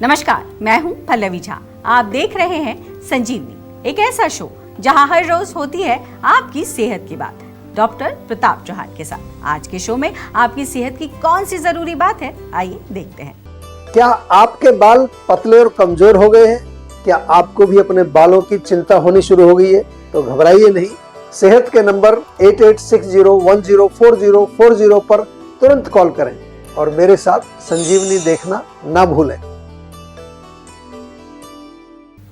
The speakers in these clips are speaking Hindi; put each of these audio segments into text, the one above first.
नमस्कार, मैं हूं पल्लवी झा। आप देख रहे हैं संजीवनी, एक ऐसा शो जहां हर रोज होती है आपकी सेहत की बात। डॉक्टर प्रताप चौहान के साथ आज के शो में आपकी सेहत की कौन सी जरूरी बात है, आइए देखते हैं। क्या आपके बाल पतले और कमजोर हो गए हैं? क्या आपको भी अपने बालों की चिंता होनी शुरू हो गई है? तो घबराइए नहीं। सेहत के नंबर 8860104040 पर तुरंत कॉल करें और मेरे साथ संजीवनी देखना ना भूलें।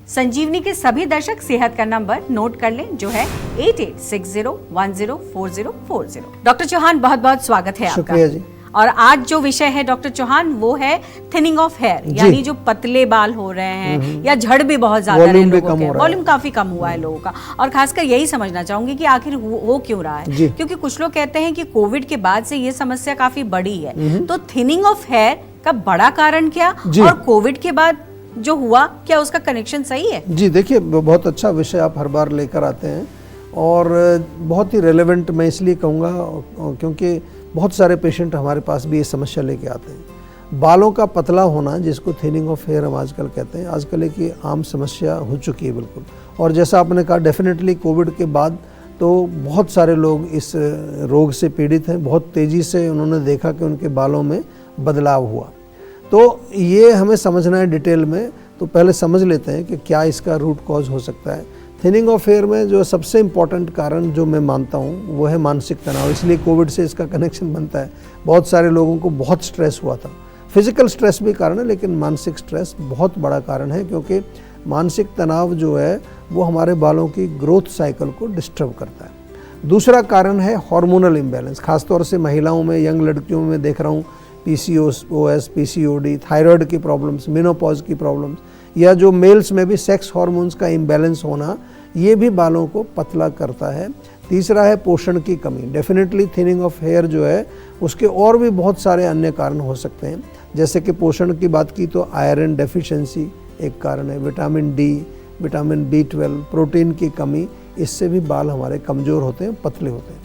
संजीवनी के सभी दर्शक सेहत का नंबर नोट कर लें, जो है 8860104040। डॉक्टर चौहान, बहुत बहुत स्वागत है आपका। शुक्रिया जी। और आज जो विषय है डॉक्टर चौहान, वो है थिनिंग ऑफ हेयर, यानी जो पतले बाल हो रहे हैं या झड़ भी बहुत ज्यादा है लोगों के, वॉल्यूम काफी कम हुआ है लोगों का। और खासकर यही समझना चाहूंगी कि आखिर हो क्यों रहा है, क्योंकि कुछ लोग कहते हैं कि कोविड के बाद से ये समस्या काफी बढ़ी है। तो थिनिंग ऑफ हेयर का बड़ा कारण क्या, और कोविड के बाद जो हुआ, क्या उसका कनेक्शन सही है? जी देखिए, बहुत अच्छा विषय आप हर बार लेकर आते हैं और बहुत ही रेलेवेंट मैं इसलिए कहूँगा क्योंकि बहुत सारे पेशेंट हमारे पास भी ये समस्या लेके आते हैं। बालों का पतला होना, जिसको थिनिंग ऑफ हेयर हम आजकल कहते हैं, आजकल एक आम समस्या हो चुकी है बिल्कुल। और जैसा आपने कहा, डेफिनेटली कोविड के बाद तो बहुत सारे लोग इस रोग से पीड़ित हैं। बहुत तेज़ी से उन्होंने देखा कि उनके बालों में बदलाव हुआ। तो ये हमें समझना है डिटेल में। तो पहले समझ लेते हैं कि क्या इसका रूट कॉज हो सकता है। थिनिंग ऑफ हेयर में जो सबसे इम्पॉर्टेंट कारण जो मैं मानता हूँ वो है मानसिक तनाव। इसलिए कोविड से इसका कनेक्शन बनता है। बहुत सारे लोगों को बहुत स्ट्रेस हुआ था। फिजिकल स्ट्रेस भी कारण है, लेकिन मानसिक स्ट्रेस बहुत बड़ा कारण है, क्योंकि मानसिक तनाव जो है वो हमारे बालों की ग्रोथ साइकिल को डिस्टर्ब करता है। दूसरा कारण है हार्मोनल इम्बैलेंस। खासतौर से महिलाओं में, यंग लड़कियों में देख रहा हूँ PCOS, PCOD, थायराइड की प्रॉब्लम्स, मेनोपॉज की प्रॉब्लम्स, या जो मेल्स में भी सेक्स हार्मोन्स का इम्बैलेंस होना, ये भी बालों को पतला करता है। तीसरा है पोषण की कमी। डेफिनेटली थिनिंग ऑफ हेयर जो है उसके और भी बहुत सारे अन्य कारण हो सकते हैं। जैसे कि पोषण की बात की तो आयरन डेफिशिएंसी एक कारण है, vitamin D, vitamin B12, protein की कमी, इससे भी बाल हमारे कमज़ोर होते हैं, पतले होते हैं।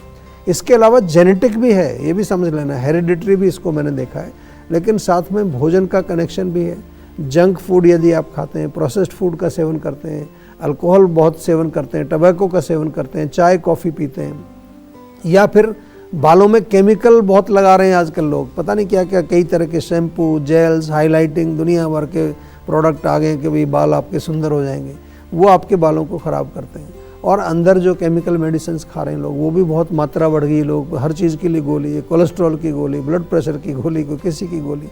इसके अलावा जेनेटिक भी है, ये भी समझ लेना, हेरिडिटरी भी इसको मैंने देखा है। लेकिन साथ में भोजन का कनेक्शन भी है। जंक फूड यदि आप खाते हैं, प्रोसेस्ड फूड का सेवन करते हैं, अल्कोहल बहुत सेवन करते हैं, टबैको का सेवन करते हैं, चाय कॉफ़ी पीते हैं, या फिर बालों में केमिकल बहुत लगा रहे हैं आजकल लोग, पता नहीं क्या क्या, कई तरह के शैम्पू, जेल्स, हाइलाइटिंग, दुनिया भर के प्रोडक्ट आ गए कि भाई बाल आपके सुंदर हो जाएंगे, वो आपके बालों को ख़राब करते हैं। और अंदर जो केमिकल मेडिसिन खा रहे हैं लोग, वो भी बहुत मात्रा बढ़ गई। लोग हर चीज़ के लिए गोली, कोलेस्ट्रॉल की गोली, ब्लड प्रेशर की गोली, कोई किसी की गोली।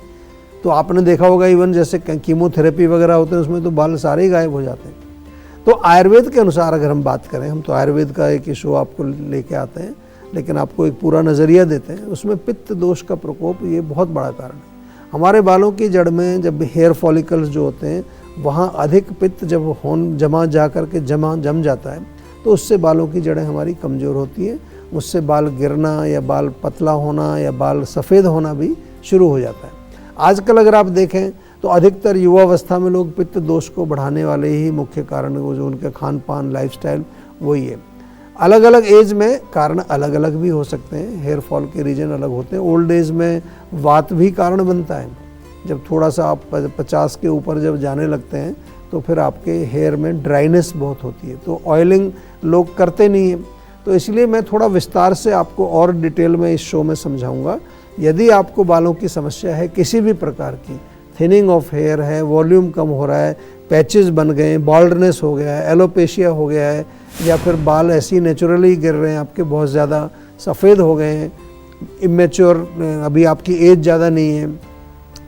तो आपने देखा होगा इवन जैसे कीमोथेरेपी वगैरह होते हैं, उसमें तो बाल सारे ही गायब हो जाते हैं। तो आयुर्वेद के अनुसार अगर हम बात करें, हम तो आयुर्वेद का एक शो आपको लेके आते हैं, लेकिन आपको एक पूरा नज़रिया देते हैं। उसमें पित्त दोष का प्रकोप ये बहुत बड़ा कारण है। हमारे बालों की जड़ में जब हेयर फॉलिकल्स जो होते हैं, वहाँ अधिक पित्त जब जम जाता है, तो उससे बालों की जड़ें हमारी कमज़ोर होती हैं। उससे बाल गिरना या बाल पतला होना या बाल सफ़ेद होना भी शुरू हो जाता है। आजकल अगर आप देखें तो अधिकतर युवावस्था में लोग पित्त दोष को बढ़ाने वाले ही मुख्य कारण, वो जो उनके खान पान, लाइफस्टाइल, वही है। अलग अलग एज में कारण अलग अलग भी हो सकते हैं, हेयर फॉल के रीजन अलग होते हैं। ओल्ड एज में वात भी कारण बनता है। जब थोड़ा सा आप 50 के ऊपर जब जाने लगते हैं तो फिर आपके हेयर में ड्राइनेस बहुत होती है, तो ऑयलिंग लोग करते नहीं हैं। तो इसलिए मैं थोड़ा विस्तार से आपको और डिटेल में इस शो में समझाऊंगा। यदि आपको बालों की समस्या है किसी भी प्रकार की, थिनिंग ऑफ हेयर है, वॉल्यूम कम हो रहा है, पैचेस बन गए हैं, बाल्डनेस हो गया है, एलोपेशिया हो गया है, या फिर बाल ऐसे ही नेचुरली गिर रहे हैं आपके, बहुत ज़्यादा सफ़ेद हो गए हैं, इमेच्योर, अभी आपकी एज ज़्यादा नहीं है,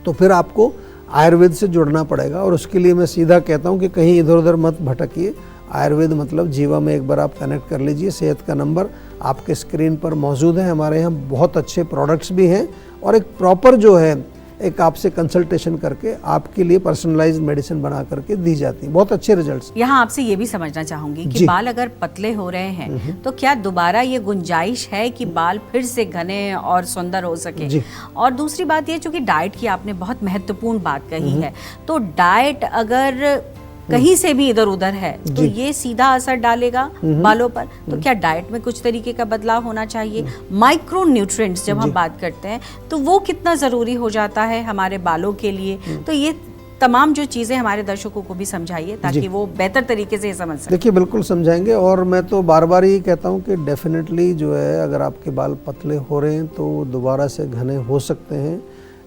तो फिर आपको आयुर्वेद से जुड़ना पड़ेगा। और उसके लिए मैं सीधा कहता हूँ कि कहीं इधर उधर मत भटकिए। आयुर्वेद मतलब जीवा में एक बार आप कनेक्ट कर लीजिए। सेहत का नंबर आपके स्क्रीन पर मौजूद है। हमारे यहाँ बहुत अच्छे प्रोडक्ट्स भी हैं और एक प्रॉपर जो है एक आपसे कंसल्टेशन करके आपके लिए पर्सनलाइज्ड मेडिसिन बना करके दी जाती है। बहुत अच्छे रिजल्ट्स। यहाँ आपसे ये भी समझना चाहूंगी कि बाल अगर पतले हो रहे हैं तो क्या दोबारा ये गुंजाइश है कि बाल फिर से घने और सुंदर हो सके? और दूसरी बात ये, चूंकि डाइट की आपने बहुत महत्वपूर्ण बात कही है, तो डाइट अगर कहीं से भी इधर उधर है तो ये सीधा असर डालेगा बालों पर। तो क्या डाइट में कुछ तरीके का बदलाव होना चाहिए? माइक्रो न्यूट्रिएंट्स जब हम बात करते हैं तो वो कितना जरूरी हो जाता है हमारे बालों के लिए? तो ये तमाम जो चीज़ें हमारे दर्शकों को भी समझाइए ताकि वो बेहतर तरीके से ये समझ सकें। देखिए बिल्कुल समझाएंगे, और मैं तो बार बार ये कहता हूँ कि डेफिनेटली जो है अगर आपके बाल पतले हो रहे हैं तो दोबारा से घने हो सकते हैं।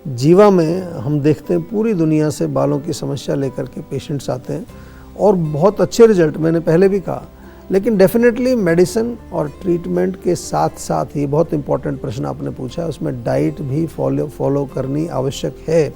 जीवा में हम देखते हैं पूरी दुनिया से बालों की समस्या लेकर के पेशेंट्स आते हैं और बहुत अच्छे रिजल्ट, मैंने पहले भी कहा। लेकिन डेफिनेटली मेडिसिन और ट्रीटमेंट के साथ साथ ही, बहुत इंपॉर्टेंट प्रश्न आपने पूछा, उसमें डाइट भी फॉलो करनी आवश्यक है,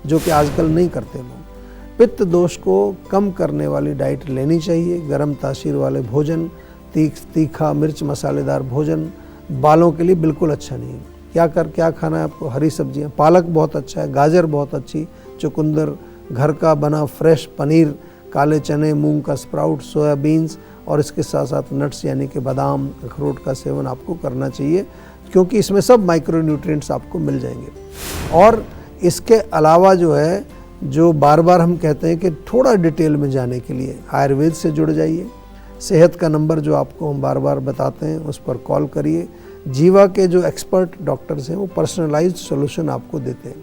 जो कि आजकल नहीं करते लोग। पित्त दोष को कम करने वाली डाइट लेनी चाहिए। गर्म तासीर वाले भोजन, तीखा मिर्च मसालेदार भोजन बालों के लिए बिल्कुल अच्छा नहीं है। क्या खाना है आपको? हरी सब्जियां, पालक बहुत अच्छा है, गाजर बहुत अच्छी, चुकंदर, घर का बना फ्रेश पनीर, काले चने, मूंग का स्प्राउट, सोयाबीन्स, और इसके साथ साथ नट्स यानी कि बादाम, अखरोट का सेवन आपको करना चाहिए, क्योंकि इसमें सब माइक्रो न्यूट्रिएंट्स आपको मिल जाएंगे। और इसके अलावा जो है, जो बार बार हम कहते हैं कि थोड़ा डिटेल में जाने के लिए आयुर्वेद से जुड़ जाइए। सेहत का नंबर जो आपको हम बार बार बताते हैं उस पर कॉल करिए। जीवा के जो एक्सपर्ट डॉक्टर्स हैं वो पर्सनलाइज्ड सॉल्यूशन आपको देते हैं।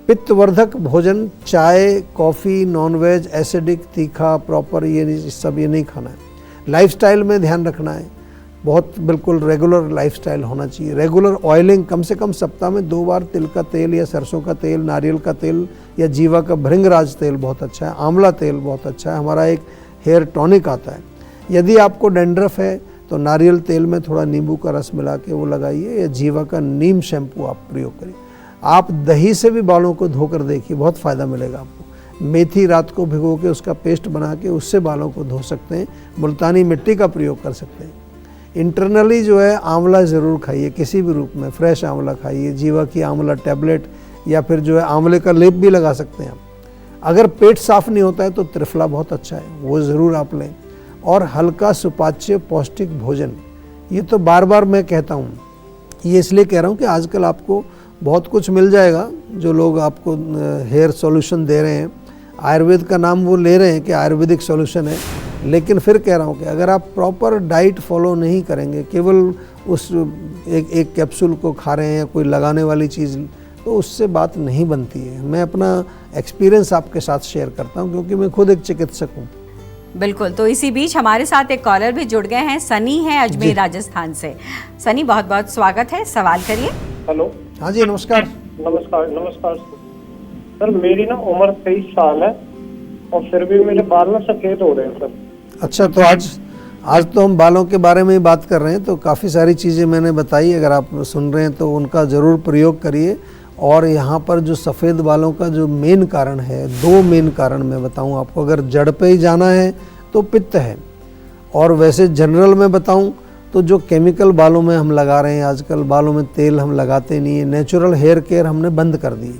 पित्तवर्धक भोजन, चाय, कॉफ़ी, नॉनवेज, एसिडिक, तीखा, प्रॉपर, ये नहीं खाना है। लाइफस्टाइल में ध्यान रखना है, बहुत बिल्कुल रेगुलर लाइफस्टाइल होना चाहिए। रेगुलर ऑयलिंग, कम से कम सप्ताह में 2 बार तिल का तेल या सरसों का तेल, नारियल का तेल या जीवा का भृंगराज तेल बहुत अच्छा है, आंवला तेल बहुत अच्छा है। हमारा एक हेयर टॉनिक आता है। यदि आपको डैंड्रफ है तो नारियल तेल में थोड़ा नींबू का रस मिला के वो लगाइए, या जीवा का नीम शैम्पू आप प्रयोग करिए। आप दही से भी बालों को धोकर देखिए, बहुत फ़ायदा मिलेगा आपको। मेथी रात को भिगो के उसका पेस्ट बना के उससे बालों को धो सकते हैं। मुल्तानी मिट्टी का प्रयोग कर सकते हैं। इंटरनली जो है आंवला ज़रूर खाइए, किसी भी रूप में फ्रेश आंवला खाइए, जीवा की आंवला टैबलेट, या फिर जो है आंवले का लेप भी लगा सकते हैं आप। अगर पेट साफ नहीं होता है तो त्रिफला बहुत अच्छा है, वो ज़रूर आप लें। और हल्का सुपाच्य पौष्टिक भोजन, ये तो बार बार मैं कहता हूँ, ये इसलिए कह रहा हूँ कि आजकल आपको बहुत कुछ मिल जाएगा। जो लोग आपको हेयर सॉल्यूशन दे रहे हैं, आयुर्वेद का नाम वो ले रहे हैं कि आयुर्वेदिक सॉल्यूशन है, लेकिन फिर कह रहा हूँ कि अगर आप प्रॉपर डाइट फॉलो नहीं करेंगे, केवल उस एक कैप्सूल को खा रहे हैं या कोई लगाने वाली चीज़, तो उससे बात नहीं बनती है। मैं अपना एक्सपीरियंस आपके साथ शेयर करता हूँ, क्योंकि मैं खुद एक चिकित्सक हूँ। बिल्कुल। तो इसी बीच हमारे साथ एक कॉलर भी जुड़ गए हैं। सनी है अजमेर राजस्थान से। सनी, बहुत बहुत स्वागत है, सवाल करिए। हेलो। हाँ जी, नमस्कार। नमस्कार सर, मेरी ना उम्र 23 साल है और फिर भी मेरे बाल ना सफेद हो रहे हैं सर। अच्छा, तो आज तो हम बालों के बारे में ही बात कर रहे हैं, तो काफ़ी सारी चीज़ें मैंने बताई, अगर आप सुन रहे हैं तो उनका ज़रूर प्रयोग करिए। और यहाँ पर जो सफ़ेद बालों का जो मेन कारण है, 2 मेन कारण मैं बताऊँ आपको। अगर जड़ पे ही जाना है तो पित्त है, और वैसे जनरल में बताऊँ तो जो केमिकल बालों में हम लगा रहे हैं आजकल, बालों में तेल हम लगाते नहीं है, नेचुरल हेयर केयर हमने बंद कर दी।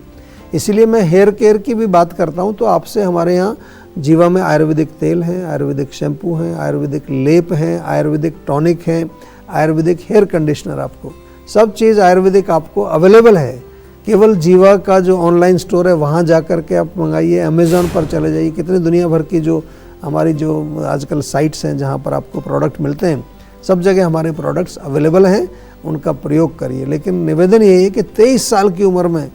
इसलिए मैं हेयर केयर की भी बात करता हूँ, तो आपसे हमारे यहाँ जीवा में आयुर्वेदिक तेल हैं, आयुर्वेदिक शैम्पू हैं, आयुर्वेदिक लेप हैं, आयुर्वेदिक टॉनिक हैं, आयुर्वेदिक हेयर कंडीशनर, आपको सब चीज़ आयुर्वेदिक आपको अवेलेबल है। केवल जीवा का जो ऑनलाइन स्टोर है वहाँ जा कर के आप मंगाइए, अमेज़ॉन पर चले जाइए, कितनी दुनिया भर की जो हमारी जो आजकल साइट्स हैं जहाँ पर आपको प्रोडक्ट मिलते हैं, सब जगह हमारे प्रोडक्ट्स अवेलेबल हैं, उनका प्रयोग करिए। लेकिन निवेदन यही है कि 23 साल की उम्र में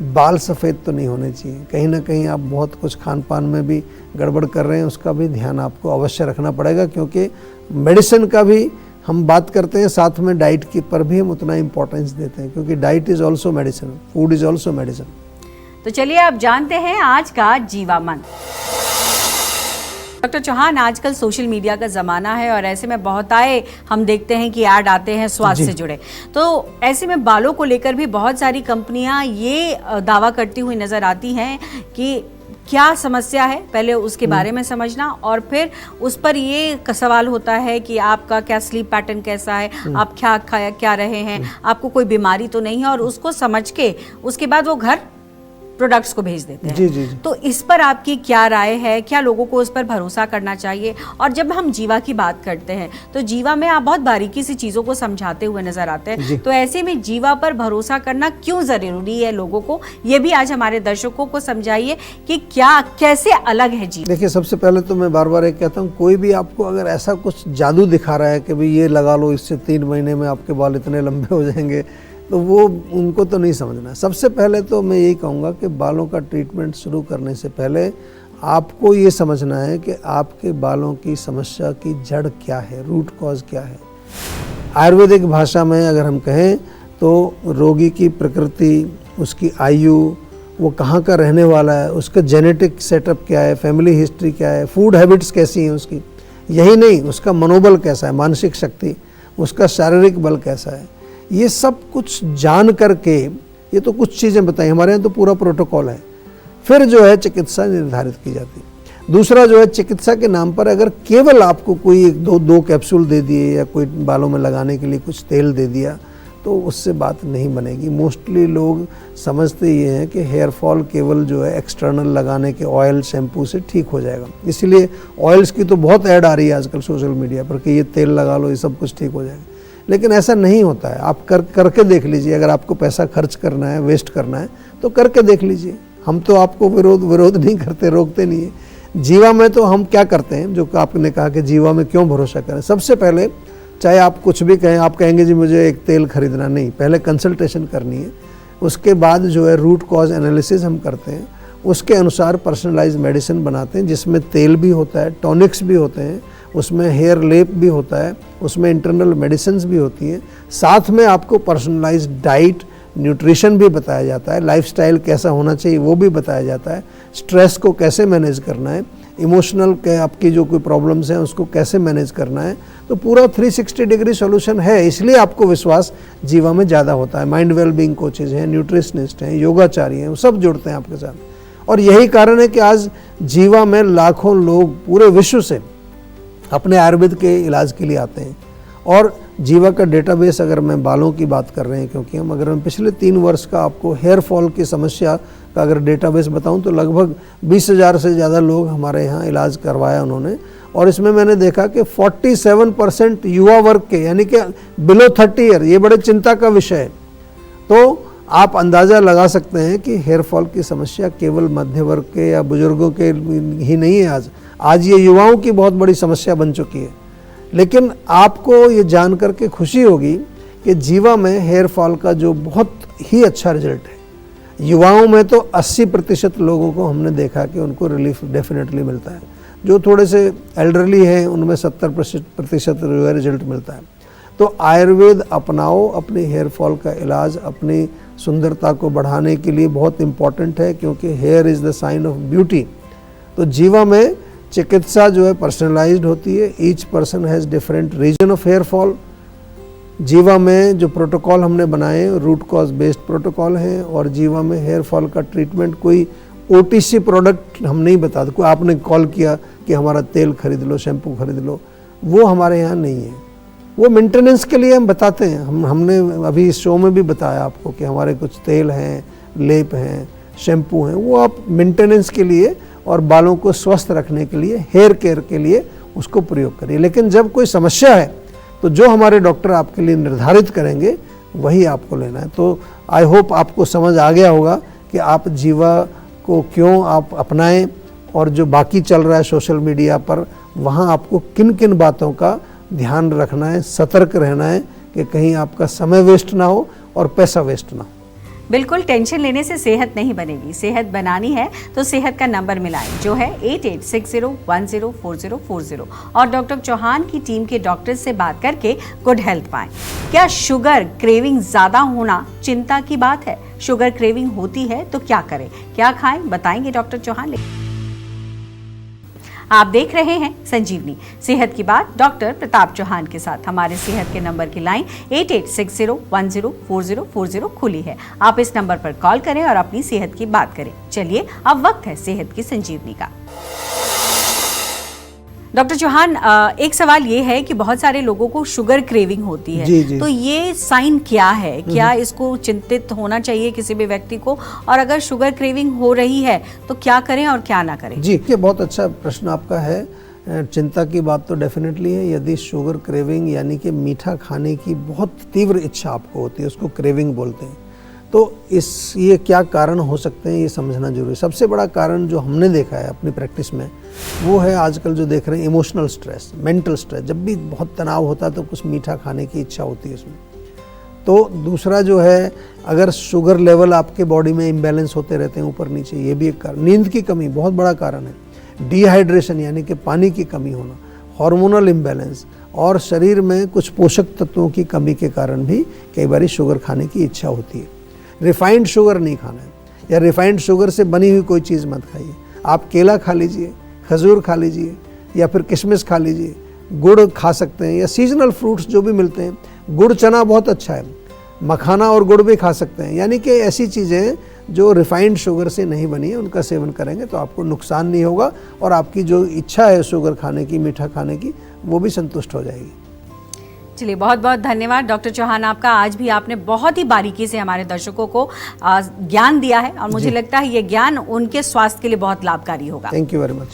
बाल सफ़ेद तो नहीं होने चाहिए। कहीं ना कहीं आप बहुत कुछ खान पान में भी गड़बड़ कर रहे हैं, उसका भी ध्यान आपको अवश्य रखना पड़ेगा, क्योंकि मेडिसिन का भी हम बात करते हैं, साथ में डाइट की पर भी हम उतना इम्पोर्टेंस देते हैं, क्योंकि diet is also medicine, food is also medicine. तो चलिए आप जानते हैं आज का जीवा मंत्र। डॉक्टर चौहान, आजकल सोशल मीडिया का ज़माना है और ऐसे में बहुत आए हम देखते हैं कि ऐड आते हैं स्वास्थ्य से जुड़े, तो ऐसे में बालों को लेकर भी बहुत सारी कंपनियां ये दावा करती हुई नज़र आती हैं कि क्या समस्या है, पहले उसके बारे में समझना, और फिर उस पर ये सवाल होता है कि आपका क्या स्लीप पैटर्न कैसा है, आप क्या रहे हैं, आपको कोई बीमारी तो नहीं है, और उसको समझ के उसके बाद वो घर प्रोडक्ट्स को भेज देते हैं। जी। तो इस पर आपकी क्या राय है, क्या लोगों को उस पर भरोसा करना चाहिए? और जब हम जीवा की बात करते हैं तो जीवा में आप बहुत बारीकी से चीज़ों को समझाते हुए नजर आते हैं, तो ऐसे में जीवा पर भरोसा करना क्यों ज़रूरी है लोगों को, ये भी आज हमारे दर्शकों को समझाइए कि क्या कैसे अलग है जीवा। देखिए, सबसे पहले तो मैं बार बार एक कहता हूँ, कोई भी आपको अगर ऐसा कुछ जादू दिखा रहा है कि भाई ये लगा लो, इससे 3 महीने में आपके बाल इतने लंबे हो जाएंगे, तो वो उनको तो नहीं समझना है। सबसे पहले तो मैं यही कहूँगा कि बालों का ट्रीटमेंट शुरू करने से पहले आपको ये समझना है कि आपके बालों की समस्या की जड़ क्या है, रूट कॉज क्या है। आयुर्वेदिक भाषा में अगर हम कहें तो रोगी की प्रकृति, उसकी आयु, वो कहाँ का रहने वाला है, उसका जेनेटिक सेटअप क्या है, फैमिली हिस्ट्री क्या है, फूड हैबिट्स कैसी हैं उसकी, यही नहीं उसका मनोबल कैसा है, मानसिक शक्ति, उसका शारीरिक बल कैसा है, ये सब कुछ जान करके, ये तो कुछ चीज़ें बताई, हमारे यहाँ तो पूरा प्रोटोकॉल है, फिर जो है चिकित्सा निर्धारित की जाती है। दूसरा जो है चिकित्सा के नाम पर अगर केवल आपको कोई दो कैप्सूल दे दिए या कोई बालों में लगाने के लिए कुछ तेल दे दिया तो उससे बात नहीं बनेगी। मोस्टली लोग समझते ये हैं कि हेयर फॉल केवल जो है एक्सटर्नल लगाने के ऑयल शैम्पू से ठीक हो जाएगा, इसीलिए ऑयल्स की तो बहुत ऐड आ रही है आजकल सोशल मीडिया पर कि ये तेल लगा लो, ये सब कुछ ठीक हो जाएगा, लेकिन ऐसा नहीं होता है। आप करके देख लीजिए, अगर आपको पैसा खर्च करना है, वेस्ट करना है तो करके देख लीजिए। हम तो आपको विरोध नहीं करते, रोकते नहीं है। जीवा में तो हम क्या करते हैं, जो आपने कहा कि जीवा में क्यों भरोसा करें, सबसे पहले चाहे आप कुछ भी कहें, आप कहेंगे जी मुझे एक तेल खरीदना, नहीं, पहले कंसल्टेशन करनी है, उसके बाद जो है रूट कॉज एनालिसिस हम करते हैं, उसके अनुसार पर्सनलाइज मेडिसिन बनाते हैं जिसमें तेल भी होता है, टॉनिक्स भी होते हैं, उसमें हेयर लेप भी होता है, उसमें इंटरनल मेडिसिन्स भी होती हैं, साथ में आपको पर्सनलाइज डाइट, न्यूट्रिशन भी बताया जाता है, लाइफस्टाइल कैसा होना चाहिए वो भी बताया जाता है, स्ट्रेस को कैसे मैनेज करना है, इमोशनल के आपकी जो कोई प्रॉब्लम्स हैं उसको कैसे मैनेज करना है, तो पूरा 360 डिग्री सॉल्यूशन है। इसलिए आपको विश्वास जीवा में ज़्यादा होता है। माइंड वेलबींग कोचेज हैं, न्यूट्रिशनिस्ट हैं, योगाचार्य हैं, वो सब जुड़ते हैं आपके साथ, और यही कारण है कि आज जीवा में लाखों लोग पूरे विश्व से अपने आयुर्वेद के इलाज के लिए आते हैं। और जीवा का डेटाबेस, अगर मैं बालों की बात कर रहे हैं, क्योंकि अगर हम पिछले 3 वर्ष का आपको हेयर फॉल की समस्या का अगर डेटाबेस बताऊं तो लगभग 20,000 से ज़्यादा लोग हमारे यहाँ इलाज करवाया उन्होंने, और इसमें मैंने देखा कि 47% युवा वर्ग के, यानी कि बिलो 30 ईयर, ये बड़े चिंता का विषय है। तो आप अंदाज़ा लगा सकते हैं कि हेयर फॉल की समस्या केवल मध्य वर्ग के या बुजुर्गों के ही नहीं है, आज ये युवाओं की बहुत बड़ी समस्या बन चुकी है। लेकिन आपको ये जान करके खुशी होगी कि जीवा में हेयर फॉल का जो बहुत ही अच्छा रिजल्ट है, युवाओं में तो 80% लोगों को हमने देखा कि उनको रिलीफ डेफिनेटली मिलता है। जो थोड़े से एल्डरली हैं उनमें 70% जो है रिजल्ट मिलता है। तो आयुर्वेद अपनाओ, अपने हेयर फॉल का इलाज अपनी सुंदरता को बढ़ाने के लिए बहुत इम्पॉर्टेंट है, क्योंकि hair is the sign of beauty. तो जीवा में चिकित्सा जो है पर्सनलाइज्ड होती है, each person has different reason of hair fall. Jiva में जो प्रोटोकॉल हमने बनाए रूट कॉज बेस्ड प्रोटोकॉल हैं, और जीवा में हेयर फॉल का ट्रीटमेंट कोई OTC प्रोडक्ट हम नहीं बताते। कोई आपने कॉल किया कि हमारा तेल खरीद लो, शैम्पू खरीद लो, वो हमारे यहाँ नहीं है। वो मेंटेनेंस के लिए हम बताते हैं। हमने अभी इस शो में भी बताया आपको कि हमारे कुछ तेल हैं, लेप हैं, शैम्पू हैं, वो आप मेंटेनेंस के लिए और बालों को स्वस्थ रखने के लिए, हेयर केयर के लिए उसको प्रयोग करिए। लेकिन जब कोई समस्या है तो जो हमारे डॉक्टर आपके लिए निर्धारित करेंगे वही आपको लेना है। तो आई होप आपको समझ आ गया होगा कि आप जीवा को क्यों आप अपनाएं, और जो बाकी चल रहा है सोशल मीडिया पर, वहाँ आपको किन किन बातों का ध्यान रखना है, सतर्क रहना है कि कहीं आपका समय वेस्ट ना हो और पैसा वेस्ट ना हो। बिल्कुल, टेंशन लेने से सेहत नहीं बनेगी। सेहत बनानी है तो सेहत का नंबर मिलाएं, जो है 8860104040, और डॉक्टर चौहान की टीम के डॉक्टर से बात करके गुड हेल्थ पाएं। क्या शुगर क्रेविंग ज्यादा होना चिंता की बात है? शुगर क्रेविंग होती है तो क्या करें, क्या खाएं, बताएंगे डॉक्टर चौहान। आप देख रहे हैं संजीवनी, सेहत की बात डॉक्टर प्रताप चौहान के साथ। हमारे सेहत के नंबर की लाइन 8860104040 खुली है। आप इस नंबर पर कॉल करें और अपनी सेहत की बात करें। चलिए, अब वक्त है सेहत की संजीवनी का। डॉक्टर चौहान, एक सवाल ये है कि बहुत सारे लोगों को शुगर क्रेविंग होती है, जी। तो ये साइन क्या है? क्या इसको चिंतित होना चाहिए किसी भी व्यक्ति को? और अगर शुगर क्रेविंग हो रही है तो क्या करें और क्या ना करें? जी, ये बहुत अच्छा प्रश्न आपका है। चिंता की बात तो डेफिनेटली है। यदि शुगर क्रेविंग यानी कि मीठा खाने की बहुत तीव्र इच्छा आपको होती है, उसको क्रेविंग बोलते हैं, तो ये क्या कारण हो सकते हैं ये समझना जरूरी है। सबसे बड़ा कारण जो हमने देखा है अपनी प्रैक्टिस में, वो है आजकल जो देख रहे हैं इमोशनल स्ट्रेस, मेंटल स्ट्रेस। जब भी बहुत तनाव होता है तो कुछ मीठा खाने की इच्छा होती है उसमें। तो दूसरा जो है, अगर शुगर लेवल आपके बॉडी में इम्बैलेंस होते रहते हैं ऊपर नीचे, ये भी एक कारण। नींद की कमी बहुत बड़ा कारण है। डिहाइड्रेशन यानी कि पानी की कमी होना, हार्मोनल इम्बैलेंस और शरीर में कुछ पोषक तत्वों की कमी के कारण भी कई बार शुगर खाने की इच्छा होती है। रिफाइंड शुगर नहीं खाना है, या रिफाइंड शुगर से बनी हुई कोई चीज़ मत खाइए। आप केला खा लीजिए, खजूर खा लीजिए, या फिर किशमिश खा लीजिए, गुड़ खा सकते हैं, या सीजनल फ्रूट्स जो भी मिलते हैं। गुड़ चना बहुत अच्छा है, मखाना और गुड़ भी खा सकते हैं। यानी कि ऐसी चीज़ें जो रिफाइंड शुगर से नहीं बनी है उनका सेवन करेंगे तो आपको नुकसान नहीं होगा, और आपकी जो इच्छा है शुगर खाने की, मीठा खाने की, वो भी संतुष्ट हो जाएगी। चलिए, बहुत बहुत धन्यवाद डॉक्टर चौहान आपका। आज भी आपने बहुत ही बारीकी से हमारे दर्शकों को ज्ञान दिया है, और मुझे लगता है ये ज्ञान उनके स्वास्थ्य के लिए बहुत लाभकारी होगा। Thank you very much.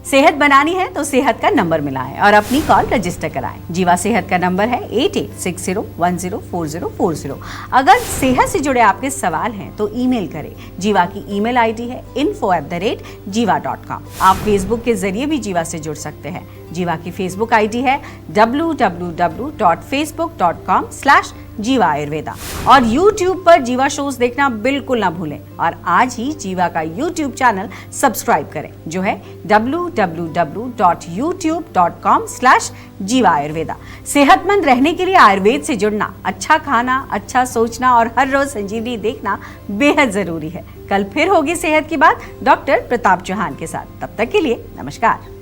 सेहत बनानी है तो सेहत का नंबर मिलाएं और अपनी कॉल रजिस्टर कराएं। जीवा सेहत का नंबर है 8860104040। अगर सेहत से जुड़े आपके सवाल हैं तो ईमेल करें। जीवा की ईमेल आईडी है info@jiva.com। आप फेसबुक के जरिए भी जीवा से जुड़ सकते हैं। जीवा की फेसबुक आईडी है www.facebook.com/जीवा आयुर्वेदा। और यूट्यूब पर जीवा शोज देखना बिल्कुल ना भूलें, और आज ही जीवा का यूट्यूब चैनल सब्सक्राइब करें, जो है www.youtube.com/जीवा आयुर्वेदा। सेहतमंद रहने के लिए आयुर्वेद से जुड़ना, अच्छा खाना, अच्छा सोचना और हर रोज संजीवनी देखना बेहद जरूरी है। कल फिर होगी सेहत की बात डॉक्टर प्रताप चौहान के साथ। तब तक के लिए नमस्कार।